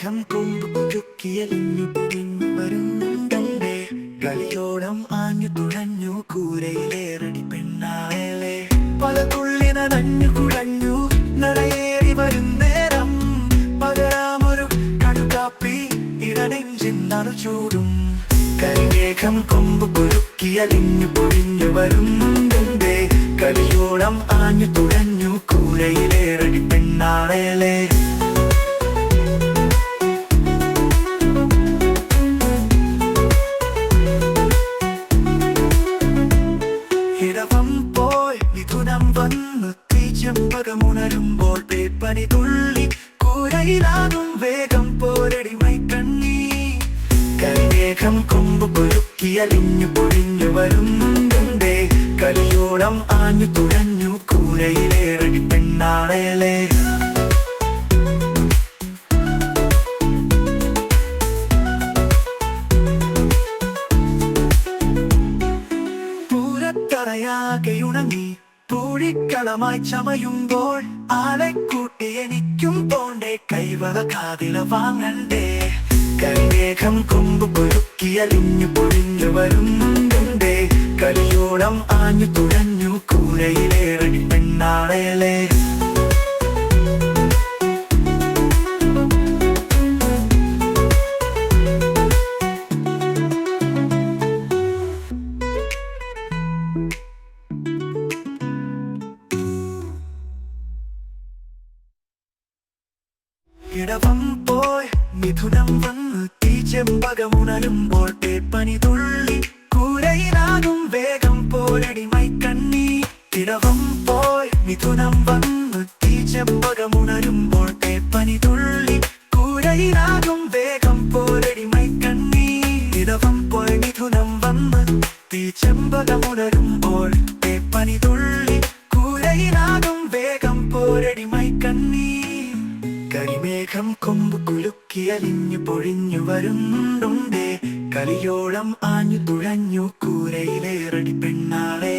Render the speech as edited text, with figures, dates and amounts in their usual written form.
കരിമേഘം കൊമ്പ് കുലുക്കിയലിഞ്ഞു പൊഴിഞ്ഞു വരുന്നുണ്ടേ. കളിയോളം ആഞ്ഞു തുഴഞ്ഞു കൂരയിലേറടി പെണ്ണാളെ. പല തുള്ളി നനഞ്ഞു കുഴഞ്ഞു നടയേറി വരുന്നേരം പകരാമൊരു കടുകാപ്പി ഇടനെഞ്ചിൻ നറുചൂടും. കരിമേഘം കൊമ്പ് കുലുക്കിയലിഞ്ഞു പൊഴിഞ്ഞു വരുന്നുണ്ടേ. കളിയോളം ആഞ്ഞു തുഴഞ്ഞു കൂരയിലേറടി പെണ്ണാളെ. ഇടവം പോയി മിഥുനം വന്ന് തീച്ചെമ്പകമുണരുമ്പോൾ പേപ്പനി തുള്ളി കൂരയിലാകും വേഗം പോരടി മൈക്കണ്ണി. കരിമേഘം കൊമ്പ് കുലുക്കിയലിഞ്ഞു പൊഴിഞ്ഞു വരുന്നുണ്ടേ. കളിയോളം ആഞ്ഞു തുഴഞ്ഞു കൂരയിലേറടി പെണ്ണാളെ. പൂരത്തറയാകെയുണങ്ങി പൂഴിക്കളമായി ചമയുമ്പോൾ ആളെക്കൂട്ടി എനിക്കും പോണ്ടേ. കൈവള കാതില വാങ്ങണ്ടേ. കരിമേഘം കൊമ്പ് കുലുക്കിയലിഞ്ഞു പൊഴിഞ്ഞു വരുന്നുണ്ടേ. കളിയോളം ആഞ്ഞു തുഴഞ്ഞു കൂരയിലേറടി പെണ്ണാളെ. ഇടവം പോയി മിഥുനം വന്ന് തീച്ചെമ്പകമുണരുമ്പോൾ പേപ്പനി തുള്ളി കൂരയിലാകും വേഗം പോരടി മൈക്കണ്ണി. ഇടവം പോയി മിഥുനം വന്ന് തീച്ചെമ്പകമുണരുമ്പോൾ പേപ്പനി തുള്ളി കൂരയിലാകും വേഗം പോരടി മൈക്കണ്ണി. ഇടവം പോയി മിഥുനം വന്ന് തീച്ചെമ്പകമുണരുമ്പോൾ പേപ്പനി തുള്ളി കൂരയിലാകും വേഗം പോരടി മൈക്കണ്ണി. കരിമേഘം കൊമ്പ് കുലുക്കിയലിഞ്ഞു പൊഴിഞ്ഞു വരുന്നുണ്ടേ. കളിയോളം ആഞ്ഞു തുഴഞ്ഞു കൂരയിലേറടി പെണ്ണാളെ.